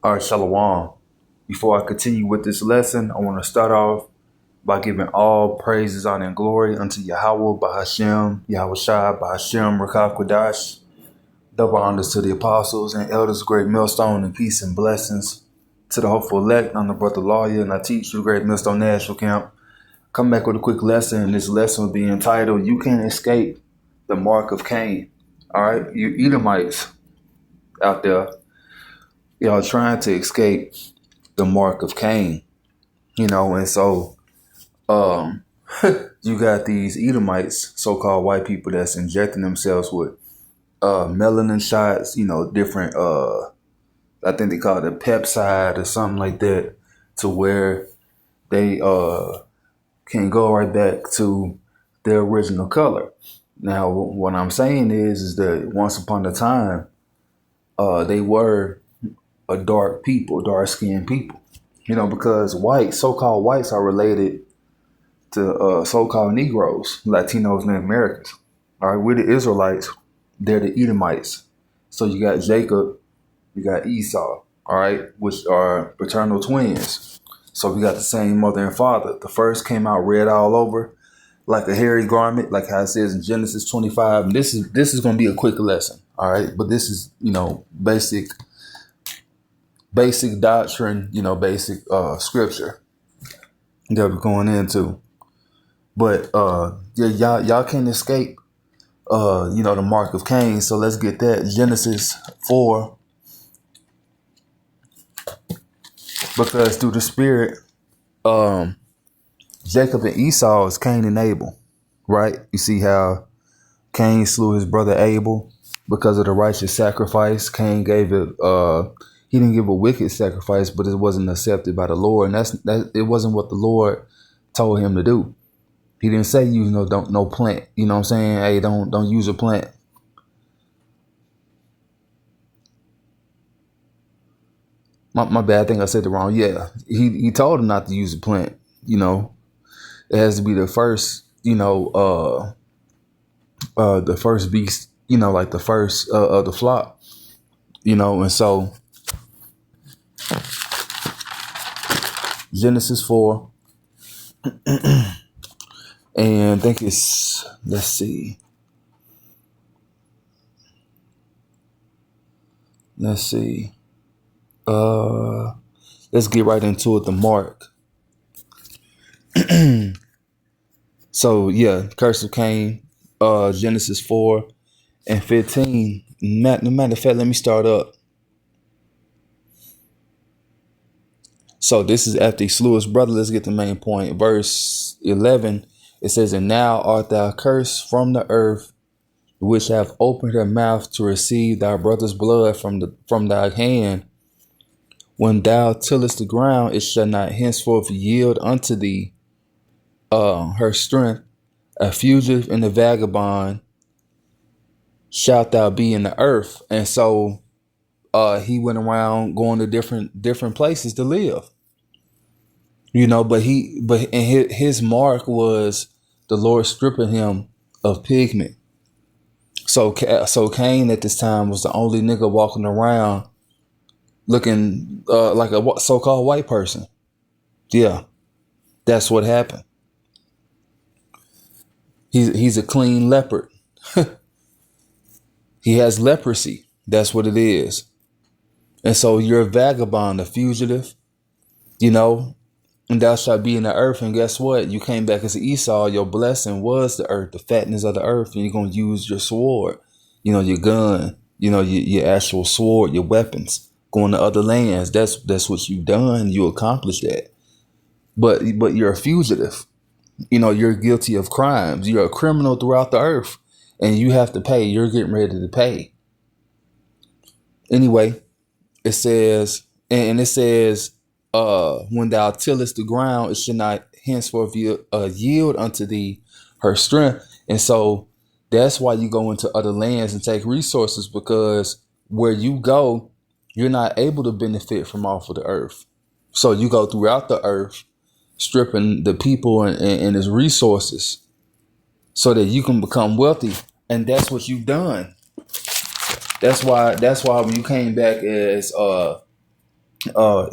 All right, Shalom. Before I continue with this lesson, I want to start off by giving all praises, honor, and glory unto Yahweh, Bahashem, Yahweh Shai, Bahashem, Rakav Kodash. Double honors to the apostles and elders, great millstone, and peace and blessings to the hopeful elect. I'm the brother lawyer, and I teach you Great Millstone National Camp. Come back with a quick lesson, and this lesson will be entitled, You Can't Escape the Mark of Cain. All right, you Edomites out there, y'all trying to escape the mark of Cain, and so you got these Edomites, so-called white people, that's injecting themselves with melanin shots, different I think they call it a peptide or something like that, to where they can go right back to their original color. Now what I'm saying is that once upon a time they were a dark people, dark-skinned people. Because so-called whites are related to so-called Negroes, Latinos, and Americans. All right, we're the Israelites. They're the Edomites. So you got Jacob, you got Esau, all right, which are paternal twins. So we got the same mother and father. The first came out red all over, like a hairy garment, like how it says in Genesis 25. And this is going to be a quick lesson, all right? But this is, basic doctrine, basic scripture that we're going into. But y'all can't escape the mark of Cain. So let's get that. Genesis 4. Because through the spirit, Jacob and Esau is Cain and Abel, right? You see how Cain slew his brother Abel because of the righteous sacrifice. Cain gave it he didn't give a wicked sacrifice, but it wasn't accepted by the Lord. And it wasn't what the Lord told him to do. He didn't say use no plant. You know what I'm saying? Hey, don't use a plant. My bad. I think I said it wrong. Yeah. He told him not to use a plant. It has to be the first, the first beast, like the first of the flock, and so Genesis 4. And I think it's, let's see. Let's get right into it. The mark. So yeah, curse of Cain, Genesis 4 and 15. Matter of fact, let me start up. So this is after he slew his brother. Let's get the main point. Verse 11, it says, And now art thou cursed from the earth, which hath opened her mouth to receive thy brother's blood from thy hand. When thou tillest the ground, it shall not henceforth yield unto thee her strength. A fugitive and a vagabond shalt thou be in the earth. And so he went around going to different places to live, but his mark was the Lord stripping him of pigment. So Cain at this time was the only nigga walking around looking like a so-called white person. Yeah, that's what happened. He's a clean leopard. He has leprosy. That's what it is. And so you're a vagabond, a fugitive, and thou shalt be in the earth. And guess what? You came back as Esau. Your blessing was the earth, the fatness of the earth. And you're going to use your sword, your gun, your actual sword, your weapons, going to other lands. That's what you've done. You accomplished that. But you're a fugitive. You're guilty of crimes. You're a criminal throughout the earth. And you have to pay. You're getting ready to pay. Anyway, it says, and it says, when thou tillest the ground, it should not henceforth yield unto thee her strength. And so that's why you go into other lands and take resources, because where you go, you're not able to benefit from off of the earth. So you go throughout the earth, stripping the people and its resources so that you can become wealthy. And that's what you've done. That's why when you came back as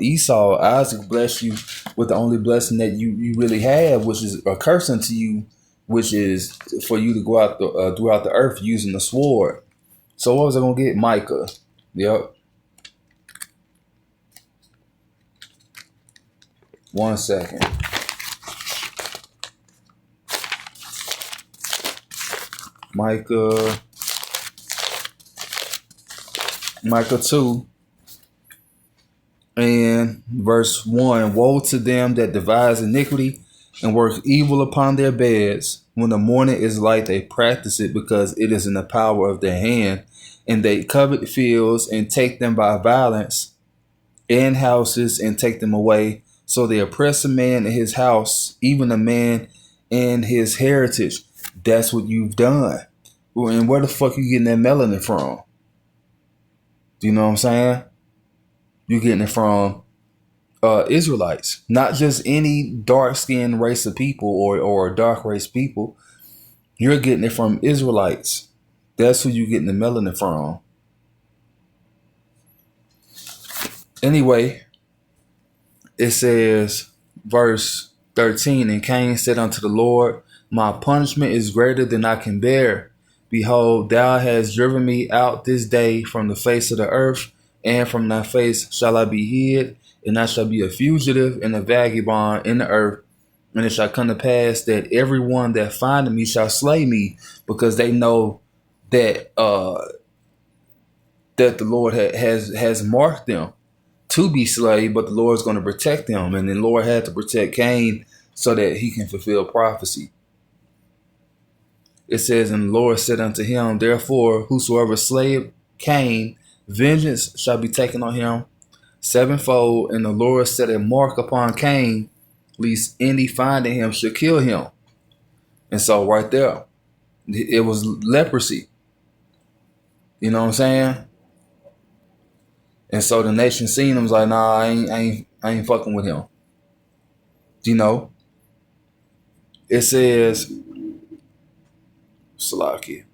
Esau, Isaac blessed you with the only blessing that you really have, which is a curse unto you, which is for you to go out throughout the earth using the sword. So what was I gonna get? Micah. Yep. 1 second. Micah 2 and verse 1. Woe to them that devise iniquity and work evil upon their beds. When the morning is light, they practice it because it is in the power of their hand. And they covet fields and take them by violence, and houses and take them away. So they oppress a man in his house, even a man in his heritage. That's what you've done. And where the fuck you getting that melanin from? Do you know what I'm saying? You're getting it from Israelites, not just any dark-skinned race of people or dark race people. You're getting it from Israelites. That's who you're getting the melanin from. Anyway, it says, verse 13, and Cain said unto the Lord, my punishment is greater than I can bear. Behold, thou hast driven me out this day from the face of the earth, and from thy face shall I be hid, and I shall be a fugitive and a vagabond in the earth. And it shall come to pass that everyone that findeth me shall slay me, because they know that that the Lord has marked them to be slain, but the Lord is going to protect them. And the Lord had to protect Cain so that he can fulfill prophecy. It says, and the Lord said unto him, therefore, whosoever slayeth Cain, vengeance shall be taken on him sevenfold. And the Lord set a mark upon Cain, lest any finding him should kill him. And so right there, it was leprosy. You know what I'm saying? And so the nation seen him, was like, nah, I ain't fucking with him. You know? It says, Salaki.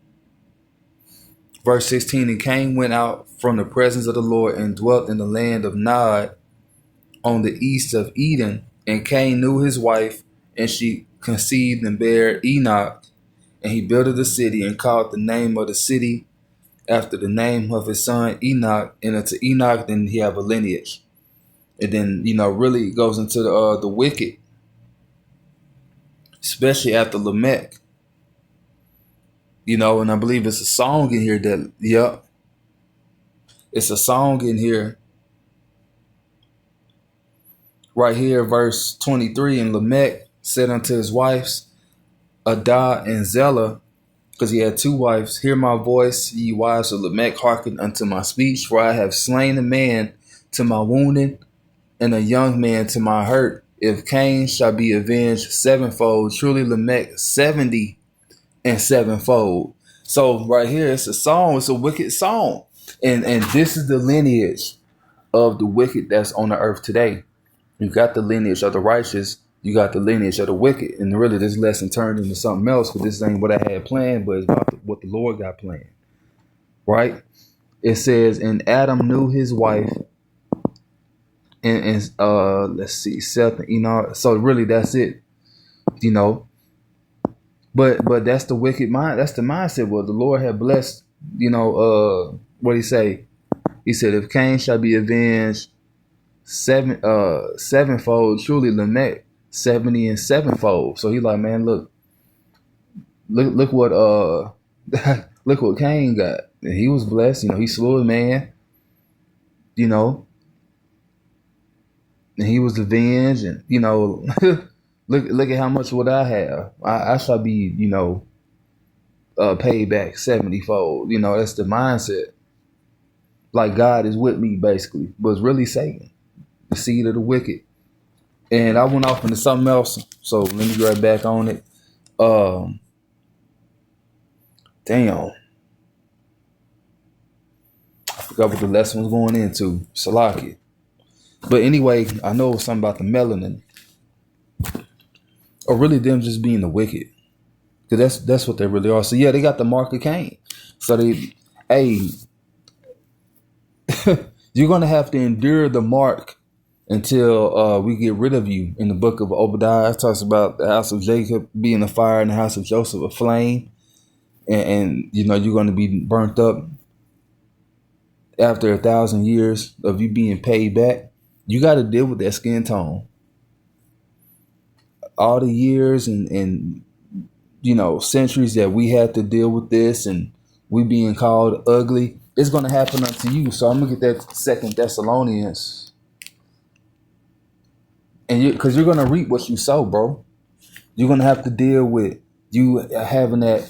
Verse 16, and Cain went out from the presence of the Lord and dwelt in the land of Nod on the east of Eden. And Cain knew his wife, and she conceived and bare Enoch. And he built a city and called the name of the city after the name of his son Enoch. And unto Enoch, then he have a lineage. And then, really goes into the wicked, especially after Lamech. And I believe it's a song in here it's a song in here. Right here, verse 23, and Lamech said unto his wives, Adah and Zillah, because he had two wives, hear my voice, ye wives of Lamech, hearken unto my speech, for I have slain a man to my wounding, and a young man to my hurt. If Cain shall be avenged sevenfold, truly Lamech 70 and sevenfold. So right here, it's a song. It's a wicked song. And this is the lineage of the wicked that's on the earth today. You got the lineage of the righteous. You got the lineage of the wicked. And really, this lesson turned into something else, because this ain't what I had planned, but it's about what the Lord got planned. Right? It says, and Adam knew his wife. And let's see, Seth and Enoch. So really, that's it. But that's the wicked mind. That's the mindset. Well, the Lord had blessed, what he say? He said, if Cain shall be avenged sevenfold, truly Lamech 70 and sevenfold. So he like, man, look what look what Cain got. And he was blessed. He slew a man. And he was avenged, and look at how much what I have. I shall be, paid back 70-fold. That's the mindset. Like God is with me, basically. But it's really Satan, the seed of the wicked. And I went off into something else, so let me get right back on it. Damn. I forgot what the lesson was going into. Salaki. But anyway, I know something about the melanin. Or really them just being the wicked. Because that's what they really are. So yeah, they got the mark of Cain. So they, hey, You're going to have to endure the mark until we get rid of you. In the book of Obadiah, it talks about the house of Jacob being a fire and the house of Joseph a flame. And you know, you're going to be burnt up after 1,000 years of you being paid back. You got to deal with that skin tone. All the years and you know, centuries that we had to deal with this and we being called ugly, it's going to happen unto you. So I'm going to get that Second Thessalonians. And because you're going to reap what you sow, bro. You're going to have to deal with you having that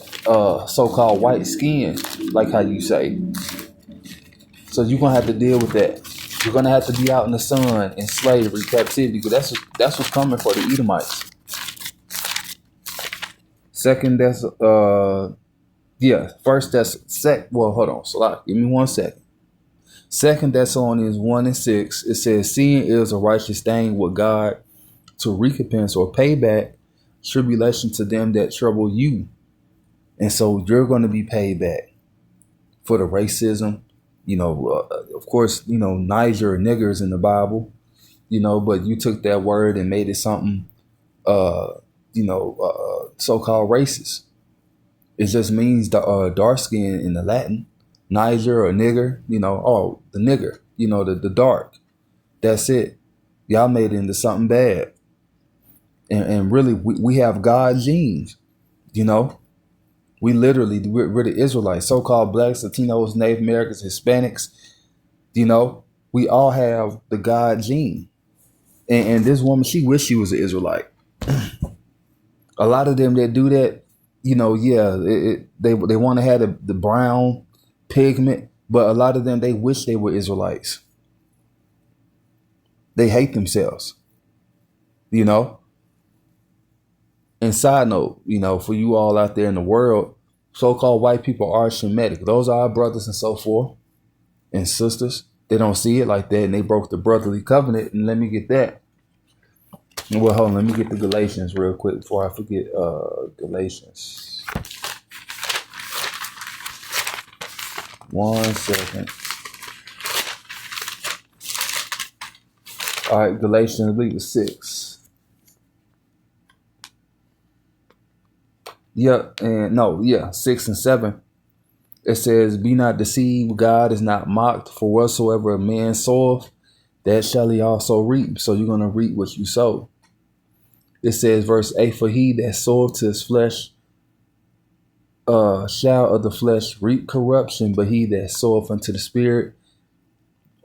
so-called white skin, like how you say. So you're going to have to deal with that. You're going to have to be out in the sun in slavery, captivity, because that's what's coming for the Edomites. Hold on. So give me 1 second. 2 Thessalonians 1:6, it says, seeing is a righteous thing with God to recompense or pay back tribulation to them that trouble you. And so you're going to be paid back for the racism. You know, of course, you know, Niger and niggers in the Bible, you know, but you took that word and made it something, so-called racist. It just means the dark skin in the Latin, Niger or nigger, you know, the nigger, you know, the dark. That's it. Y'all made it into something bad. And really, we have God genes, you know. We're the Israelites, so-called blacks, Latinos, Native Americans, Hispanics, you know. We all have the God gene. And this woman, she wished she was an Israelite. A lot of them that do that, you know, they want to have the brown pigment, but a lot of them, they wish they were Israelites. They hate themselves, you know. And side note, you know, for you all out there in the world, so-called white people are Shemitic. Those are our brothers and so forth and sisters. They don't see it like that, and they broke the brotherly covenant. And let me get that. Well, hold on. Let me get the Galatians real quick before I forget. Galatians. 1 second. All right, Galatians, I believe it's 6. Yeah, 6 and 7. It says, be not deceived, God is not mocked, for whatsoever a man soweth, that shall he also reap. So you're going to reap what you sow. It says, verse 8, for he that soweth to his flesh shall of the flesh reap corruption, but he that soweth unto the Spirit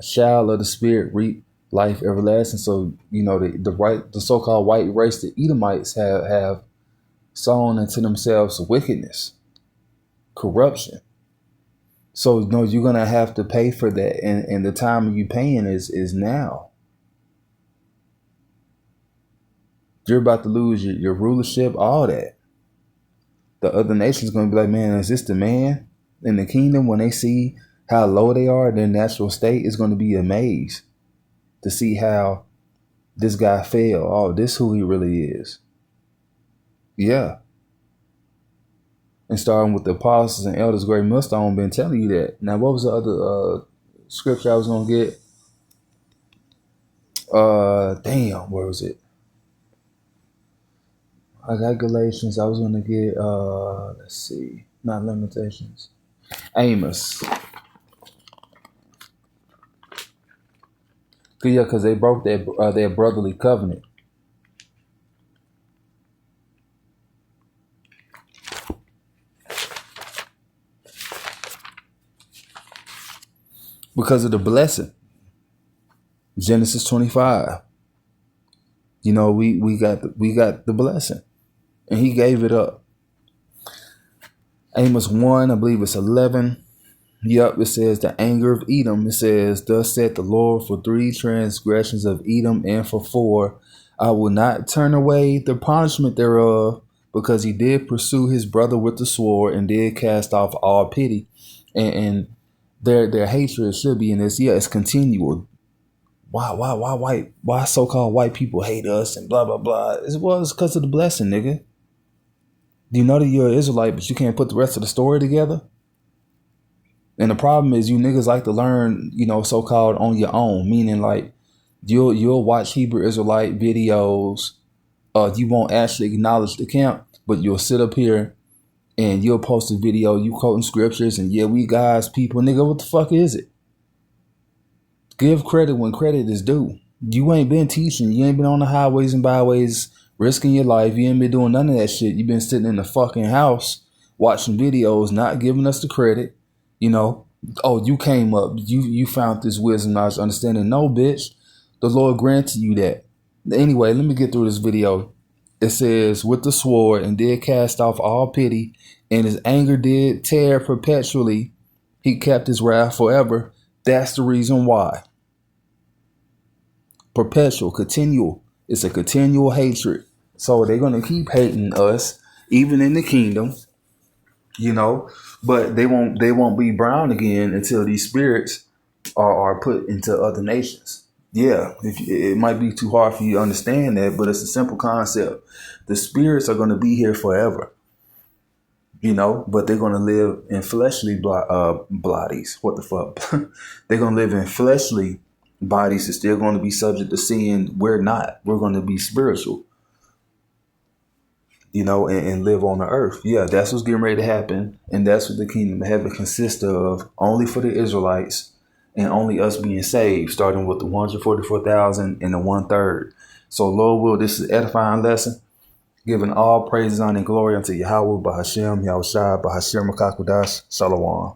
shall of the Spirit reap life everlasting. So, you know, the so-called white race, the Edomites have sown into themselves wickedness, corruption. So, you know, you're going to have to pay for that. And the time of you paying is now. You're about to lose your rulership, all that. The other nation's going to be like, man, is this the man in the kingdom? When they see how low they are, their natural state is going to be amazed to see how this guy fell. Oh, this who he really is. Yeah. And starting with the apostles and elders, great millstone, been telling you that. Now, what was the other scripture I was going to get? Where was it? I got Galatians. I was going to get, let's see, not Lamentations. Amos. Yeah, because they broke their brotherly covenant. Because of the blessing. Genesis 25. You know, we got the blessing. And he gave it up. Amos 1, I believe it's 11. Yep, it says the anger of Edom. It says, thus said the Lord, for 3 transgressions of Edom, and for 4, I will not turn away the punishment thereof, because he did pursue his brother with the sword and did cast off all pity. And their hatred should be in this. Yeah, it's continual. Why so-called white people hate us and blah, blah, blah. It's because of the blessing, nigga. You know that you're an Israelite, but you can't put the rest of the story together? And the problem is you niggas like to learn, so-called on your own, meaning like you'll watch Hebrew Israelite videos. You won't actually acknowledge the camp, but you'll sit up here and you'll post a video, you quoting scriptures, and yeah, we God's people. Nigga, what the fuck is it? Give credit when credit is due. You ain't been teaching. You ain't been on the highways and byways risking your life. You ain't been doing none of that shit. You been sitting in the fucking house watching videos, not giving us the credit. Oh, you came up. You found this wisdom, knowledge, understanding. No, bitch. The Lord granted you that. Anyway, let me get through this video. It says, with the sword, and did cast off all pity, and his anger did tear perpetually. He kept his wrath forever. That's the reason why. Perpetual, continual. It's a continual hatred. So they're going to keep hating us, even in the kingdom, but they won't be brown again until these spirits are put into other nations. Yeah, it might be too hard for you to understand that, but it's a simple concept. The spirits are going to be here forever, but they're going to live in fleshly bodies. What the fuck? They're going to live in fleshly bodies. It's still going to be subject to sin. We're not. We're going to be spiritual, and live on the earth. Yeah, that's what's getting ready to happen. And that's what the kingdom of heaven consists of, only for the Israelites and only us being saved, starting with the 144,000 and the 1/3. So Lord will, this is an edifying lesson, giving all praises, honor, and glory unto Yahweh, Bahashem, Yahushua, Bahashem, Makakwadash, Shalom.